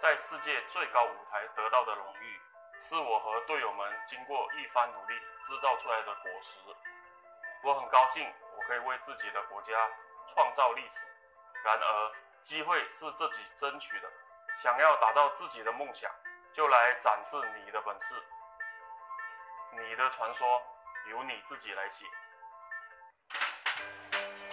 在世界最高舞台得到的荣誉，是我和队友们经过一番努力制造出来的果实。我很高兴，我可以为自己的国家创造历史。然而，机会是自己争取的，想要打造自己的梦想，就来展示你的本事。你的传说由你自己来写。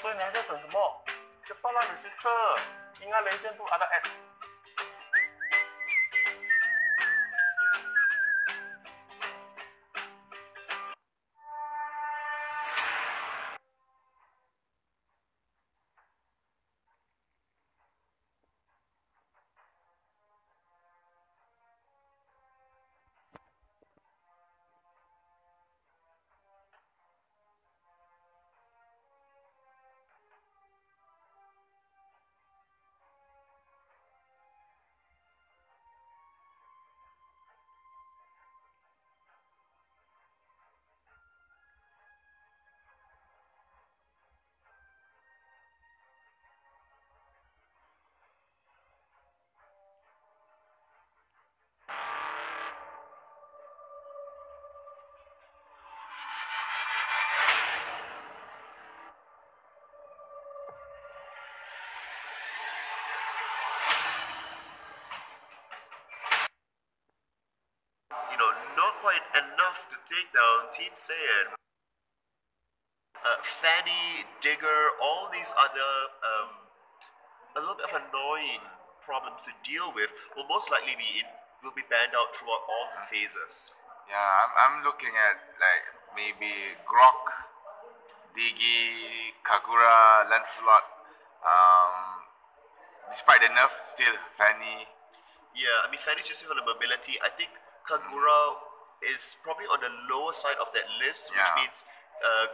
所以你还在等什么？Cepatlah sister， ingat legend tu ada S。Not quite enough to take down Team Saiyan. Fanny, Digger, all these other a little bit of annoying problems to deal with will most likely will be banned out throughout all the phases. Yeah, I'm looking at like maybe Grok, Diggy, Kagura, Lancelot. Despite the nerf, still Fanny. Yeah, I mean Fanny's just on the mobility. I think Kagura is probably on the lower side of that list, which means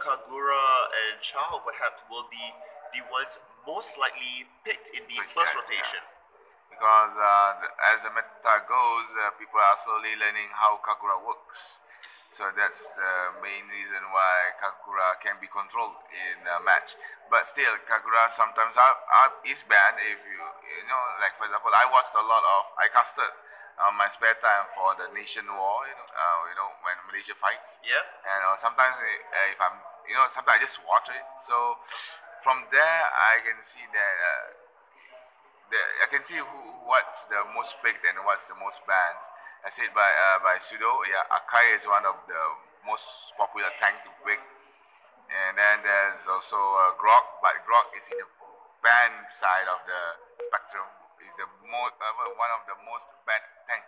Kagura and Chao perhaps will be the ones most likely picked in the first rotation. Because as the meta goes, people are slowly learning how Kagura works. So that's the main reason why Kagura can be controlled in a match. But still, Kagura sometimes is banned if like for example, I casted my spare time for the nation war, when Malaysia fights. Yeah. And sometimes if I'm, sometimes I just watch it. So from there, I can see that I can see what's the most picked and what's the most banned. As said by Sudo, yeah, Akai is one of the most popular tank to pick. And then there's also Grok, but Grok is in the banned side of the spectrum. He's one of the most banned tank.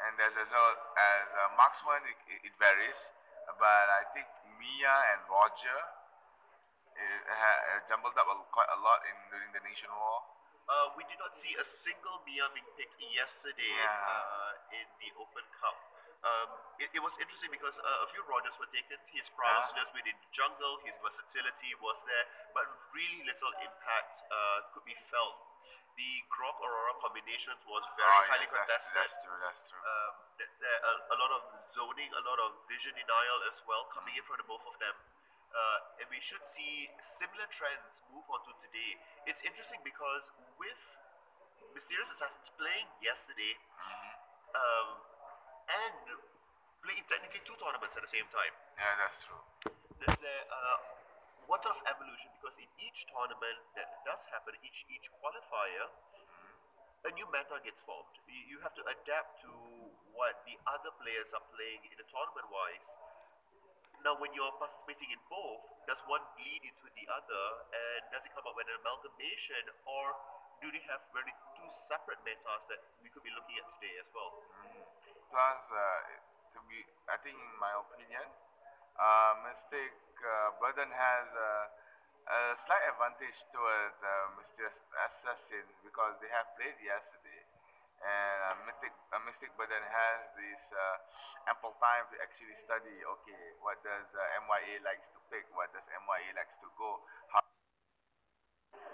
And there's as well as marksman, it varies, but I think Mia and Roger jumbled up quite a lot during the Nation War. We did not see a single Mia being picked yesterday in the Open Cup. It was interesting because a few Rogers were taken. His prowess within the jungle, his versatility was there, but really little impact could be felt. The Grok Aurora combinations was very highly contested. That's true. There a lot of zoning, a lot of vision denial as well coming in from the both of them. And we should see similar trends move on to today. It's interesting because with Mysterious Assassins playing yesterday and playing technically two tournaments at the same time. Yeah, that's true. What sort of evolution? Because in each tournament that does happen, each qualifier, a new meta gets formed. You have to adapt to what the other players are playing in the tournament-wise. Now, when you're participating in both, does one bleed into the other, and does it come up with an amalgamation, or do they have really two separate metas that we could be looking at today as well? Plus, I think in my opinion, Mystic Burden has a slight advantage towards Mysterious Assassins because they have played yesterday. And Mystic Burden has this ample time to actually study, okay, what does MYA likes to pick, what does MYA likes to go.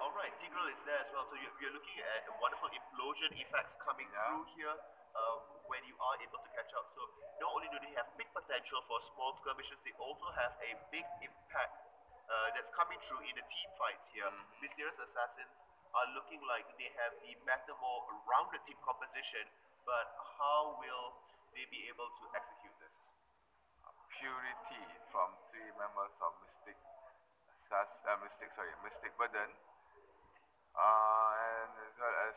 Alright, Tigreal is there as well, so you're looking at wonderful implosion effects coming through here when you are able to catch up. So not only do they have big potential for small skirmishes, they also have a big impact that's coming through in the team fights here. Mysterious Assassins are looking like they have the better, more rounded team composition, but how will they be able to execute this? Purity from 3 members of Mystic Burden, and as well as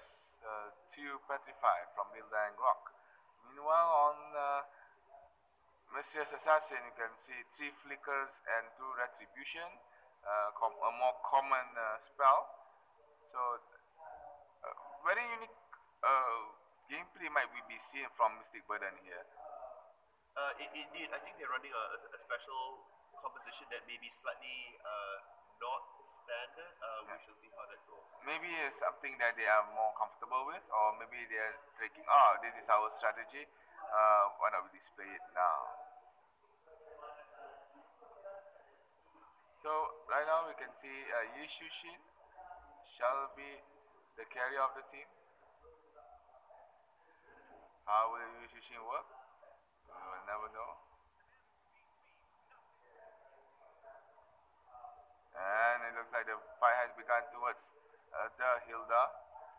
2 Petrify from Hilda and Grok. Meanwhile, on Mysterious Assassin, you can see 3 Flickers and 2 Retribution, a more common spell. So, very unique gameplay might be seen from Mystic Burden here. Indeed, I think they're running a special composition that may be slightly not standard. We shall see how that goes. Maybe it's something that they are more comfortable with, or maybe they're thinking, this is our strategy, why not we display it now? So right now we can see Yishushin shall be the carrier of the team. How will Yishushin work? We will never know. And it looks like the fight has begun towards the Hilda.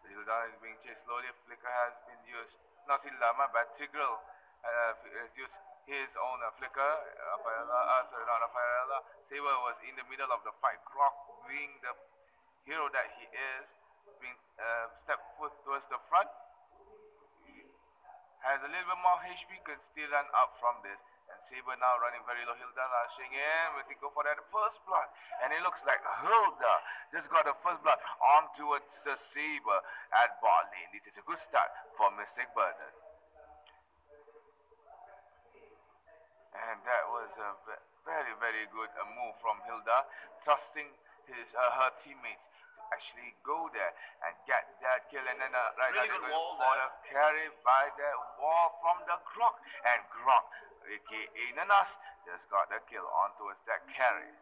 The Hilda is being chased slowly. Flicker has been used. Not Hilda, my bad. Tigreal has used his own flicker. Rafaela. Saber was in the middle of the fight. Grok, being the hero that he is, being step foot towards the front. Has a little bit more HP, can still run up from this. And Saber now running very low. Hilda rushing in, waiting go for that first blood. And it looks like Hilda just got the first blood on towards the Saber at bot lane. It is a good start for Mystic Burden. And that was a very, very good move from Hilda, trusting her teammates to actually go there and get that kill. And then right really now good wall for the carry by that wall from the Grok. And Grok, aka Nanas, just got the kill on towards that carry.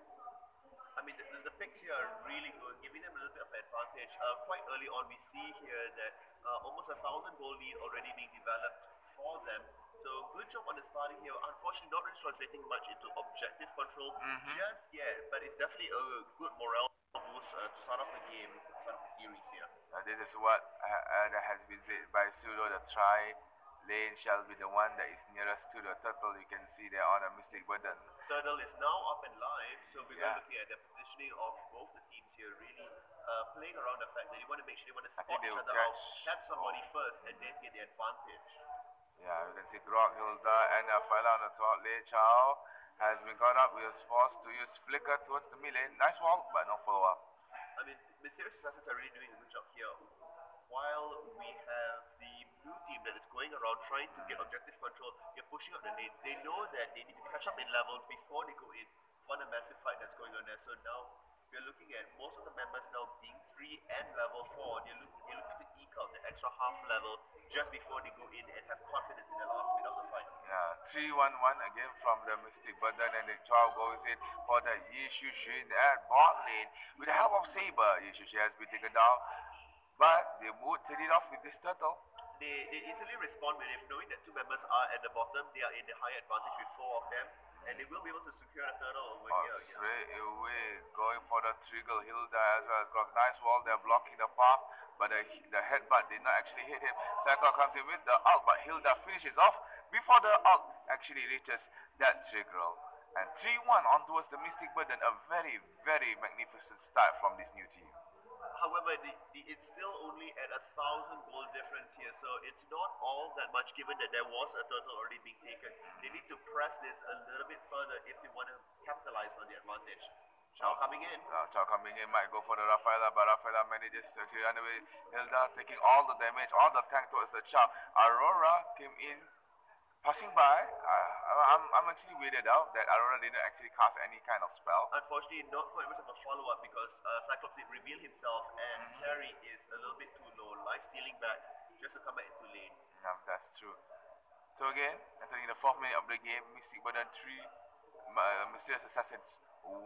I mean, the picks here are really good, giving them a little bit of advantage. Quite early on, we see here that almost 1,000 gold lead already being developed for them. So good job on the starting here. Unfortunately, not really translating much into objective control just yet, but it's definitely a good morale boost to start off the game, start off the series here. This is what that has been said by Pseudo. The try lane shall be the one that is nearest to the turtle. You can see there on a Mystic Burden. Turtle is now up and live, so we're looking at the positioning of both the teams here, really playing around the fact that they want to make sure they want to spot each other out, catch somebody first, and then get the advantage. Yeah, you can see Grok, Hilda, and Fila on the top lane. Chow has been caught up. He was forced to use Flicker towards the mid lane. Nice wall, but no follow-up. I mean, Mysterious Assassins are really doing a good job here. While we have the blue team that is going around trying to get objective control, they're pushing up the lanes. They know that they need to catch up in levels before they go in for the massive fight that's going on there. So now we're looking at most of the members now being 3 and level 4. They're looking to eke out the extra half level just before they go in and have confidence in the last bit of the fight. Yeah, 3-1-1 again from the Mystic Burden, and the Chow goes in for the Yishushin at bot lane. With the help of Saber, Yishushin has been taken down, but they would trade it off with this turtle. They easily respond with it, knowing that 2 members are at the bottom. They are in the high advantage with 4 of them, and they will be able to secure the turtle over here. Straight away, going for the Trigger. Hilda as well as got nice wall. They're blocking the path, but the headbutt did not actually hit him. Cycle comes in with the ult, but Hilda finishes off before the ult actually reaches that Trigger. And 3-1 on towards the Mystic Burden. A very, very magnificent start from this new team. However, it's still only at 1,000 gold difference here, so it's not all that much given that there was a turtle already being taken. They need to press this a little bit further if they want to capitalize on the advantage. Chow coming in. Chow coming in, might go for the Rafaela, but Rafaela manages to actually run away. Hilda taking all the damage, all the tank towards the Chow. Aurora came in, passing by. I'm actually weirded out that Aurora didn't actually cast any kind of spell. Unfortunately, not quite much of a follow-up because Cyclops did reveal himself and carry is a little bit too low. Life stealing back just to come back into lane. Yeah, that's true. So again, entering the 4th minute of the game, Mystic Burden 3, Mysterious Assassins 1.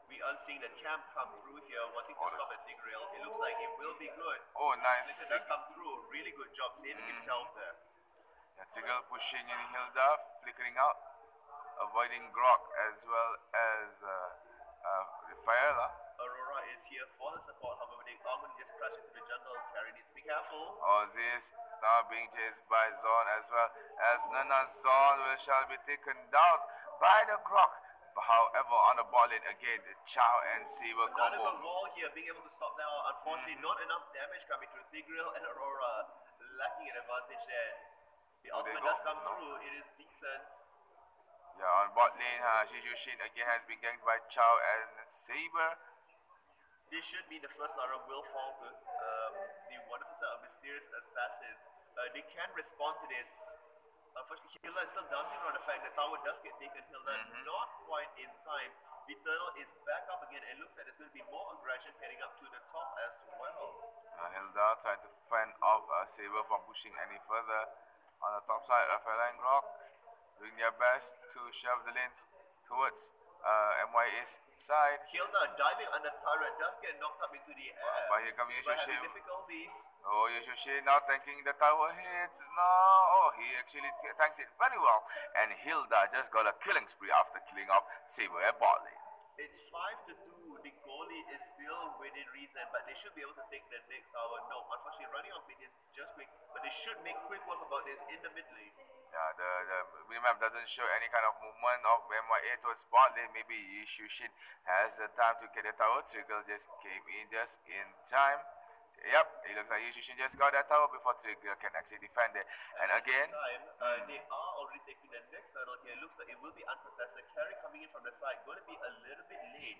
We are seeing the champ come through here, wanting to stop at Tigreal. It looks like it will be good. Oh, nice. Flicker does come through. Really good job saving himself there. Yeah, Tigreal pushing in Hilda, flickering out, avoiding Grok as well as Rafaela. Aurora Aurora is here for the support. However, they are going to just crash into the jungle. Carry needs to be careful. Oh, this is now being chased by Zon as well, as Nana Zon shall be taken down by the Grok. However, on the ball lane again, the Chow and Saber Another good combo. wall here, being able to stop now. Unfortunately, not enough damage coming through. Tigreal and Aurora lacking an advantage there. The ultimate does come through. It is decent. Yeah, on bot lane, Shijushin again has been ganked by Chow and Saber. This should be the first Lara will fall to the wonderful set of mysterious assassins. They can respond to this. Unfortunately, Hilda is still dancing around the fact the tower does get taken. Hilda not quite in time. The turtle is back up again and looks like there's going to be more aggression heading up to the top as well. Hilda trying to fend off Saber from pushing any further. On the top side, Rafaela and Grok doing their best to shove the lanes towards MYA's side. Hilda diving under turret does get knocked up into the air. But here comes But having Yushin. difficulties. Oh, Yushin now tanking the tower hits. No, oh, he actually tanks it very well. And Hilda just got a killing spree after killing off Saber at bot lane. It's 5-2. The goalie is still within reason, but they should be able to take the next tower. No, unfortunately, running on minions just quick, but they should make quick work about this in the mid lane. Yeah, the minimap doesn't show any kind of movement of MYA towards bot lane. Maybe Yushin has the time to get the tower. Trigger just came in just in time. Yep, it looks like Yushin just got that tower before Trigger can actually defend it. And again, they are already taking the next turtle here. Looks like it will be uncontested. Carry coming in from the side, going to be a little bit late.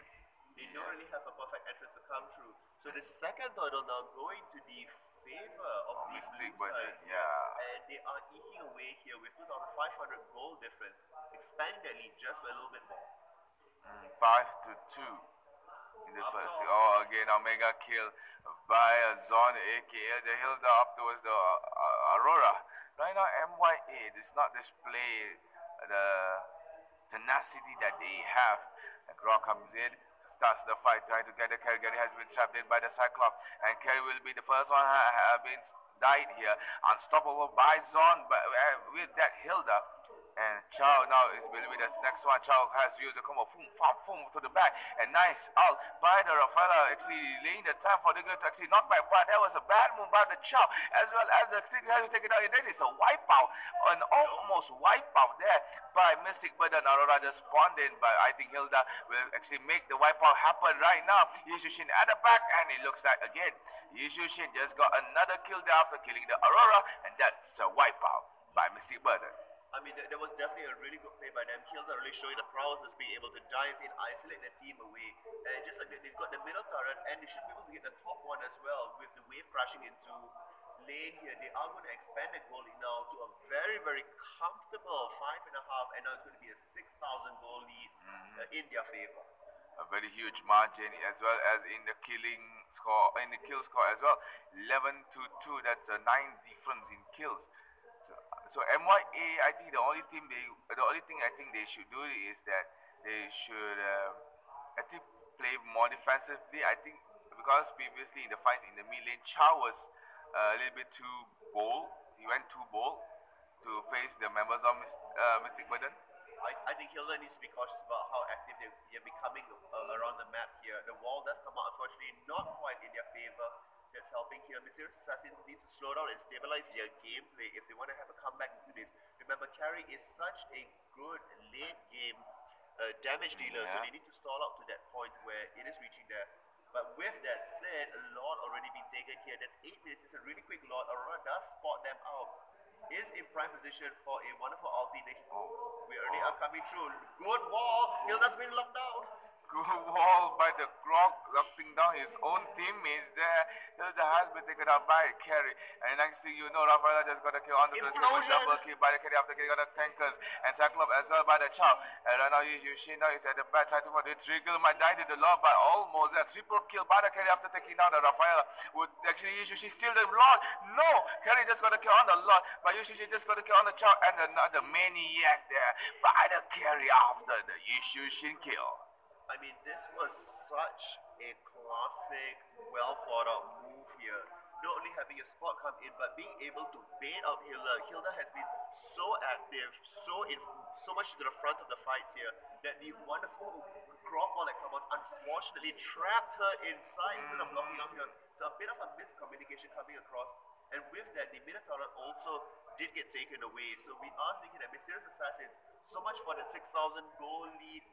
They don't really have a perfect entrance to come through. So the second turtle now going to the favor of the Mystic blue Burden, side. yeah. And they are eking away here with 2,500 gold difference, expanding their lead just by a little bit more. 5-2 in the first. Oh, again, Omega kill by Zon, aka the Hilda up towards the Aurora. Right now, MYA does not display the tenacity that they have. The Grok comes in, starts the fight, trying to get the carry. Gary has been trapped in by the Cyclops, and Carry will be the first one being died here. Unstoppable by Zon, but with that Hilda. And Chow now is will be the next one. Chow has used the combo, boom, to the back. And nice out by the Rafaela, actually laying the time for the girl to actually knock back. But that was a bad move by the Chow, as well as the thing has to take it out. That is a wipeout, an almost wipeout there by Mystic Burden. Aurora just spawned in, but I think Hilda will actually make the wipeout happen right now. Yushin at the back, and it looks like again, Yushin just got another kill there after killing the Aurora, and that's a wipeout by Mystic Burden. I mean, there was definitely a really good play by them. Hilda really showing the prowess of being able to dive in, isolate the team away. And just like that, they've got the middle turret, and they should be able to get the top one as well with the wave crashing into lane here. They are going to expand the goal lead now to a very, very comfortable 5.5, and now it's going to be a 6,000 goal lead in their favor. A very huge margin, as well as in the killing score, in the kill score as well. 11-2, that's a 9 difference in kills. So MYA, I think the only thing I think they should do is that they should actually play more defensively. I think because previously in the fight in the mid lane, Chow was a little bit too bold. He went too bold to face the members of Mystic Burden. I think Hilda needs to be cautious about how active they're becoming around the map here. The wall does come out, unfortunately, not quite in their favor. That's helping here. Mysterious Assassins need to slow down and stabilize their gameplay if they want to have a comeback into this. Remember, Carry is such a good late game damage dealer, so they need to stall out to that point where it is reaching there. But with that said, a lot already been taken here. That's 8 minutes. It's a really quick lot. Aurora does spot them out. Is in prime position for a wonderful ulti. We already are coming through. Good wall. Hilda's been locked down. Good wall by the Grok, locking down his own teammates there. Hilda has been taken out by Carry. And next thing you know, Rafaela just got a kill on the double kill by the Carry after killing on the tankers. And Cyclops as well by the Chow. And right now Yushin now is at the back trying to for the trigger. Might die to the Lord by almost a triple kill by the Carry after taking down the Rafaela. Would actually Yushin steal the Lord? No! Carry just got a kill on the Lord. But Yushin just got a kill on the Chow. And another maniac there by the Carry after the Yushin kill. I mean, this was such a classic, well thought out move here. Not only having a spot come in, but being able to bait out Hilda. Hilda has been so active, so much to the front of the fights here, that the wonderful Grog ball that comes out unfortunately trapped her inside instead of blocking out here. So a bit of a miscommunication coming across. And with that, the Minotaur also did get taken away. So we are thinking that Mysterious Assassins, so much for the 6,000 goal lead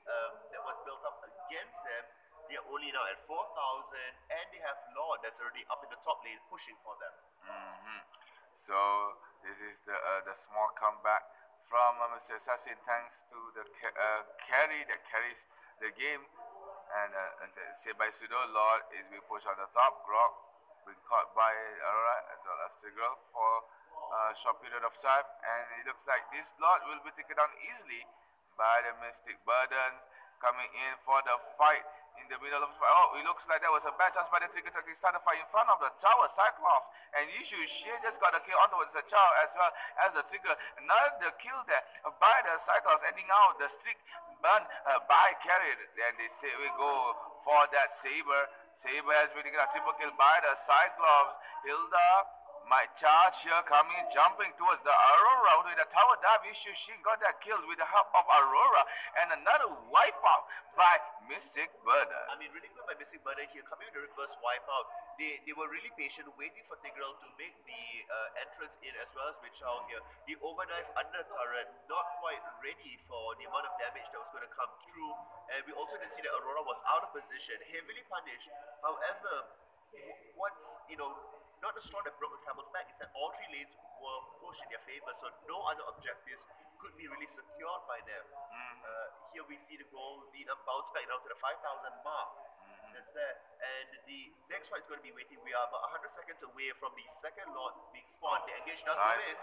that was built up against them, they are only now at 4,000, and they have Lord that's already up in the top lane pushing for them. So this is the small comeback from Mr. Assassin thanks to the carry that carries the game. And saved by Pseudo, Lord is being pushed on the top. Grog being caught by Aurora as well as Tigreal for a short period of time. And it looks like this Lord will be taken down easily by the Mystic Burdens coming in for the fight in the middle of the fight. Oh, it looks like there was a bad chance by the Trigger to start the fight in front of the tower Cyclops. And Yushu Shin just got a kill onto the Chow as well as the Trigger. Another kill there by the Cyclops, ending out the streak burn by Carrier. And they say we go for that Saber. Saber has been taken a triple kill by the Cyclops. Hilda might charge here, coming, jumping towards the Aurora with the tower dive. Yushu Shin got that kill with the help of Aurora, and another wipeout by Mystic Burden. I mean, really good by Mystic Burden here, coming with the reverse wipeout. They were really patient, waiting for Tigreal to make the entrance in as well as Wichao here. The overdive under turret, not quite ready for the amount of damage that was going to come through. And we also did see that Aurora was out of position, heavily punished. However, what's, not the straw that broke the camel's back is that all three lanes were pushed in their favor, so no other objectives could be really secured by them. Here we see the goal lead up, bounce back now to the 5,000 mark. That's there. And the next fight is going to be waiting. We are about 100 seconds away from the second Lord being spawned. The engage does go in.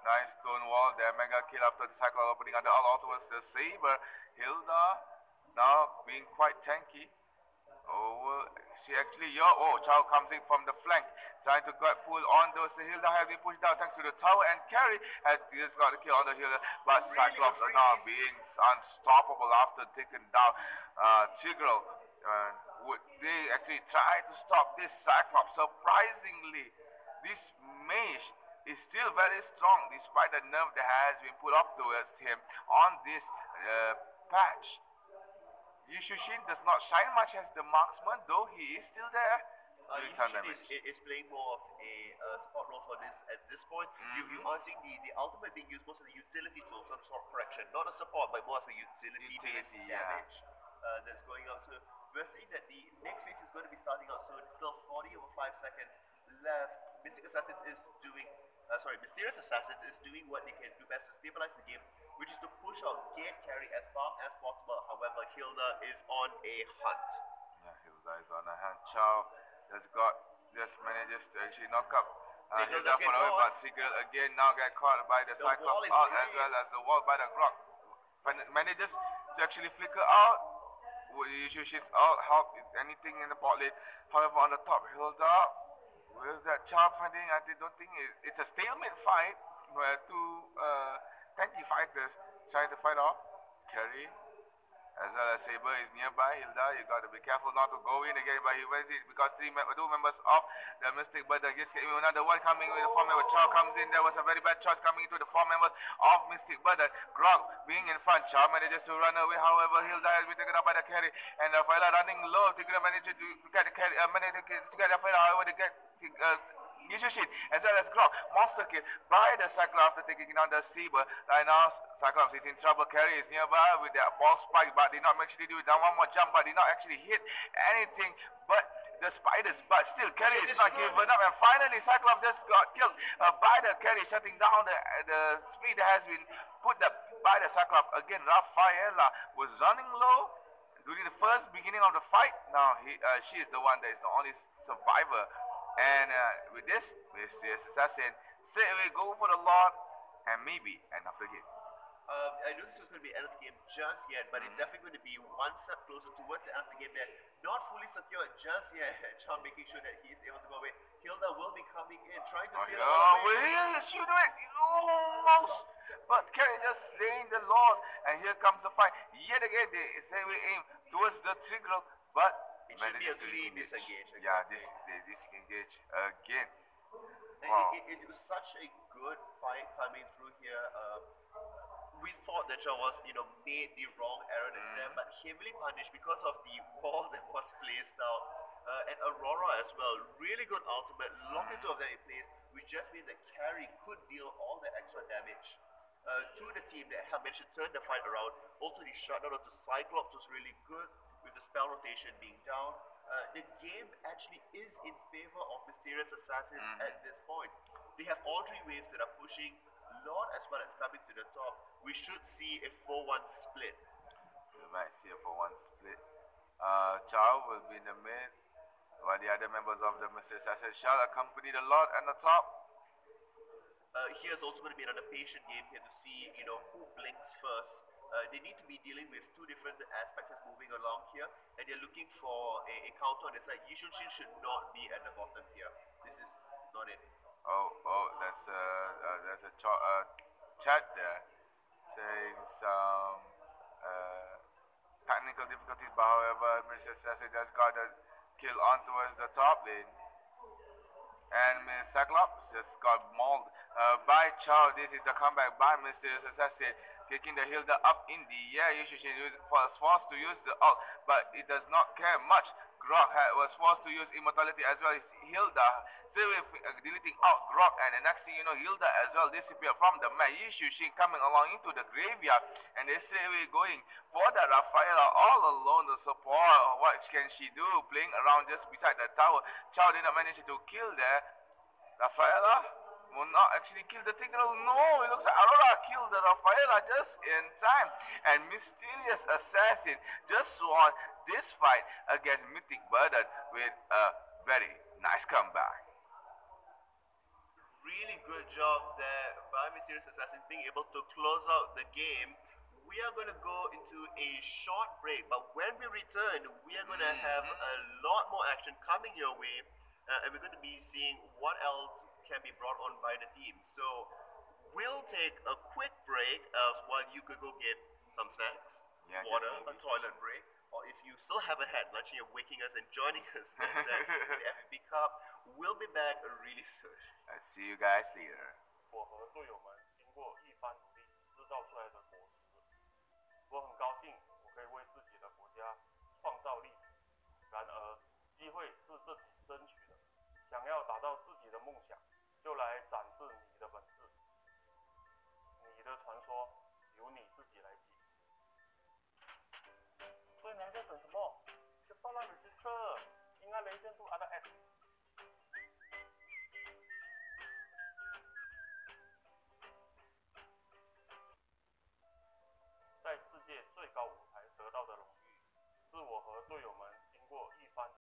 Nice stone wall there. Mega kill after the cycle opening under all towards the Saber. Hilda now being quite tanky. Oh, she actually, Chow comes in from the flank, trying to pull on those. Hilda has been pushed down thanks to the tower, and Carry has just got a kill on the Hilda, but Cyclops are now being unstoppable after taking down Tigreal. Would they actually try to stop this Cyclops? Surprisingly, this mage is still very strong despite the nerf that has been put up towards him on this patch. Yushu Shin does not shine much as the marksman, though he is still there. Yushu Shin is playing more of a support role for this at this point. You are seeing the ultimate being used most of the utility tools on sword correction, not a support, but more of a utility-based damage that's going out. So we're seeing that the next phase is going to be starting out soon. Still 40 over 5 seconds left. Mysterious Assassins is doing what they can do best to stabilize the game, which is to push out gate carry as far as possible. However, Hilda is on a hunt. Yeah, Hilda is on a hunt. Chow just manages to actually knock up Hilda for away, but Tigreal again now get caught by the Cyclops out as well as the wall by the Grog. Manages to actually flicker out. Yushu Shin's out, help anything in the bot lane. However, on the top, Hilda with that Chow fighting, I don't think it's a stalemate fight where two tanky fighters trying to fight off. Carry as well as Saber is nearby. Hilda, you got to be careful not to go in again, but he wins it because two members of the Mystic Burden just came in. Another one coming with the 4 member. Chow comes in. There was a very bad choice coming into the 4 members of Mystic Burden. Grog being in front. Chow manages to run away. However, Hilda has been taken up by the carry, and Rafaela running low. Tigreal manages to get the carry. Manages to get Rafaela. However, they get Yushu Shin as well as Grog. Monster kill by the Cyclops after taking down the Saber. Right now, Cyclops is in trouble. Carry is nearby with that ball spike, but did not actually do it. Down one more jump, but did not actually hit anything but the spiders. But still, Carry is not given up. And finally, Cyclops just got killed by the Carry, shutting down the speed that has been put up by the Cyclops. Again, Rafaela was running low during the first beginning of the fight. Now, she is the one that is the only survivor. And with this, Mysterious Assassin say we go for the Lord and maybe end of the game. I know this is going to be end of the game just yet, but it's definitely going to be one step closer towards the end of the game. There, not fully secure just yet. John making sure that he is able to go away. Hilda will be coming in, trying to steal away. She do it almost, but Carry just slaying the Lord, and here comes the fight. Yet again, they say we aim towards the Tigreal, but it should be a clean disengage. Yeah, they disengage again. Wow. It was such a good fight coming through here. we thought that Shaw was, made the wrong error that's there, but heavily punished because of the ball that was placed out. And Aurora as well, really good ultimate, locked into of them in place, which just means that Carry could deal all the extra damage to the team that have managed to turn the fight around. Also, the shutdown onto Cyclops was really good, with the spell rotation being down. The game actually is in favor of Mysterious Assassins at this point. They have all three waves that are pushing, Lord as well as coming to the top. We should see a 4-1 split. We might see a 4-1 split. Chow will be in the mid, while the other members of the Mysterious Assassins shall accompany the Lord at the top. Here's also going to be another patient game here to see, who blinks first. They need to be dealing with two different aspects as moving along here, and they're looking for a counter on the side. Yi Shin should not be at the bottom here. This is not it. There's a chat there saying some technical difficulties, but however, Mr. Sassy just got a kill on towards the top lane. And Miss Cyclops just got mauled by Chow. This is the comeback by Mysterious Assassin, taking the Hilda up in the air. Yushin was forced to use the ult, but it does not care much. Grok was forced to use immortality as well as Hilda, still deleting out Grok, and the next thing you know, Hilda as well disappeared from the map. Yushin coming along into the graveyard, and they straight away going for the Rafaela all alone to support. What can she do? Playing around just beside the tower. Chow did not manage to kill there. Rafaela will not actually kill the Tigreal. No, it looks like Aurora killed the Rafaela just in time. And Mysterious Assassin just won this fight against Mythic Burden with a very nice comeback. Really good job there by Mysterious Assassin being able to close out the game. We are going to go into a short break, but when we return, we are going to have a lot more action coming your way, and we're going to be seeing what else can be brought on by the team. So we'll take a quick break while you could go get some snacks, water, a toilet break, or if you still haven't had lunch and you're waking us and joining us at the FFP Cup, we'll be back really soon. Let's see you guys later. 我和队友们经过一番努力制造出来的果实，我很高兴我可以为自己的国家创造历史。然而，机会是自己争取的，想要达到自己的梦想，就来展示你的本事。你的传说由你自己来记。所以你还在等什么？就放那里去测，应该连线出 other X。在世界最高舞台得到的荣誉，是我和队友们经过一番